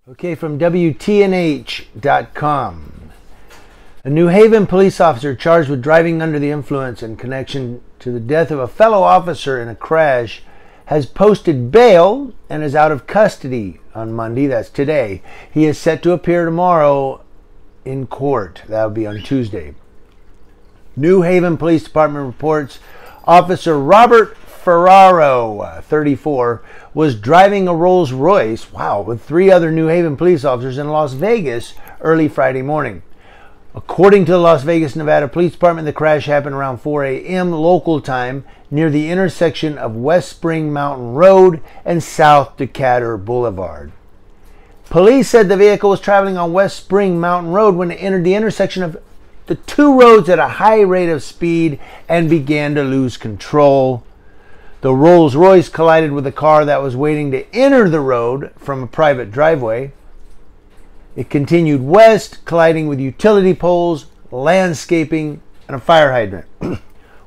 Okay, from WTNH.com. A New Haven police officer charged with driving under the influence in connection to the death of a fellow officer in a crash has posted bail and is out of custody on Monday. That's today. He is set to appear tomorrow in court. That will be on Tuesday. New Haven Police Department reports Officer Robert Ferraro, 34, was driving a Rolls Royce, with 3 other New Haven police officers in Las Vegas early Friday morning. According to the Las Vegas, Nevada Police Department, the crash happened around 4 a.m. local time near the intersection of West Spring Mountain Road and South Decatur Boulevard. Police said the vehicle was traveling on West Spring Mountain Road when it entered the intersection of the 2 roads at a high rate of speed and began to lose control. The Rolls Royce collided with a car that was waiting to enter the road from a private driveway. It continued west, colliding with utility poles, landscaping, and a fire hydrant,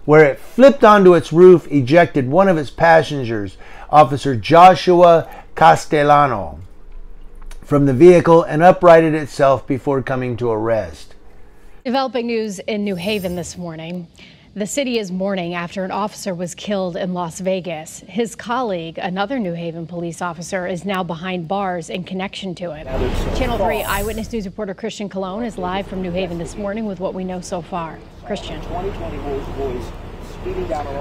where it flipped onto its roof, ejected one of its passengers, Officer Joshua Castellano, from the vehicle and uprighted itself before coming to a rest. Developing news in New Haven this morning. The city is mourning after an officer was killed in Las Vegas. His colleague, another New Haven police officer, is now behind bars in connection to it. Channel 3 Eyewitness News reporter Christian Colon is live from New Haven this morning with what we know so far. Christian.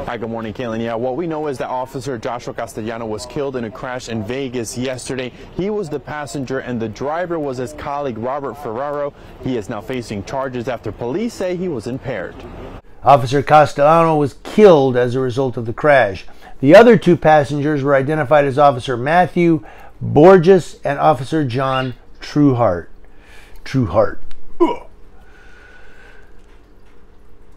Hi, good morning, Kaylin. Yeah, what we know is that Officer Joshua Castellano was killed in a crash in Vegas yesterday. He was the passenger and the driver was his colleague, Robert Ferraro. He is now facing charges after police say he was impaired. Officer Castellano was killed as a result of the crash. The other 2 passengers were identified as Officer Matthew Borges and Officer John Trueheart. Ugh.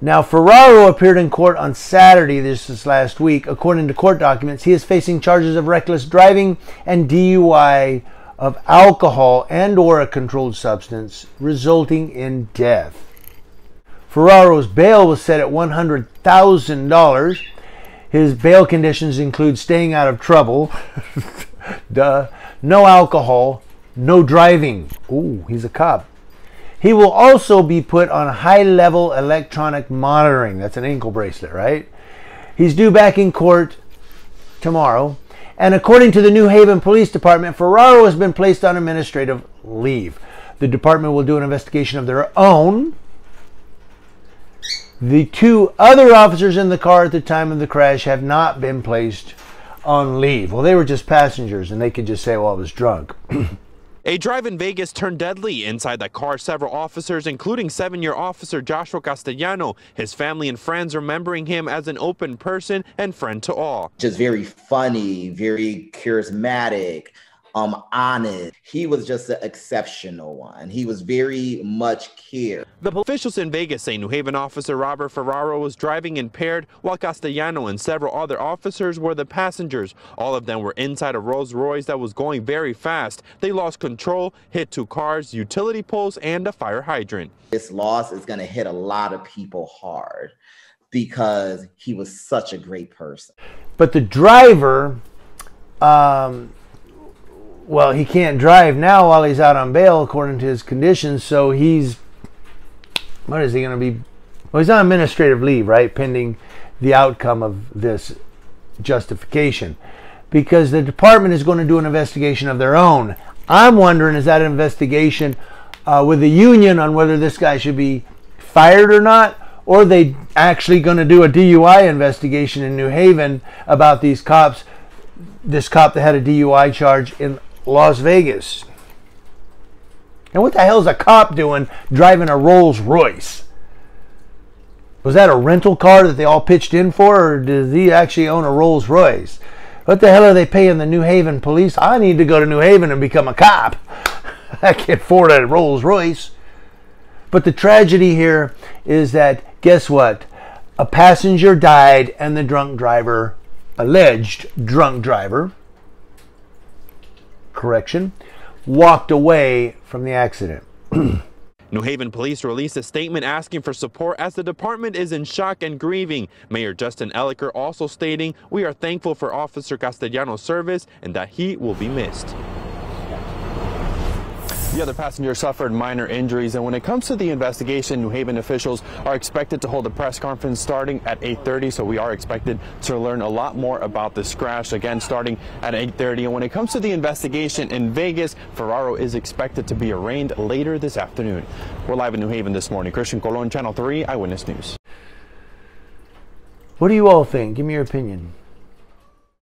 Now, Ferraro appeared in court on Saturday, this is last week. According to court documents, he is facing charges of reckless driving and DUI of alcohol and or a controlled substance, resulting in death. Ferraro's bail was set at $100,000. His bail conditions include staying out of trouble, no alcohol, no driving. Ooh, he's a cop. He will also be put on high-level electronic monitoring. That's an ankle bracelet, right? He's due back in court tomorrow. And according to the New Haven Police Department, Ferraro has been placed on administrative leave. The department will do an investigation of their own. The 2 other officers in the car at the time of the crash have not been placed on leave. Well, they were just passengers, and they could just say, well, I was drunk. A drive in Vegas turned deadly. Inside the car, several officers, including 7-year officer Joshua Castellano. His family and friends remembering him as an open person and friend to all. Just very funny, very charismatic, honest. He was just an exceptional one. He was very much cared. The officials in Vegas say New Haven officer Robert Ferraro was driving impaired while Castellano and several other officers were the passengers. All of them were inside a Rolls Royce that was going very fast. They lost control, hit 2 cars, utility poles, and a fire hydrant. This loss is going to hit a lot of people hard because he was such a great person. But the driver, well, he can't drive now while he's out on bail according to his conditions, so what is he going to be? Well, he's on administrative leave, right, pending the outcome of this justification, because the department is going to do an investigation of their own. I'm wondering, is that an investigation with the union on whether this guy should be fired or not, or are they actually going to do a DUI investigation in New Haven about these cops, this cop that had a DUI charge in Las Vegas? And what the hell is a cop doing driving a Rolls Royce? Was that a rental car that they all pitched in for, or does he actually own a Rolls Royce? What the hell are they paying the New Haven police? I need to go to New Haven and become a cop. I can't afford a Rolls Royce. But the tragedy here is that, guess what? A passenger died and the drunk driver, alleged drunk driver, walked away from the accident. New Haven police released a statement asking for support as the department is in shock and grieving. Mayor Justin Elicker also stating, "We are thankful for Officer Castellano's service and that he will be missed." The other passenger suffered minor injuries, and when it comes to the investigation, New Haven officials are expected to hold a press conference starting at 8:30, so we are expected to learn a lot more about this crash, again starting at 8:30. And when it comes to the investigation in Vegas, Ferraro is expected to be arraigned later this afternoon. We're live in New Haven this morning. Christian Colon, Channel 3 Eyewitness News. What do you all think? Give me your opinion.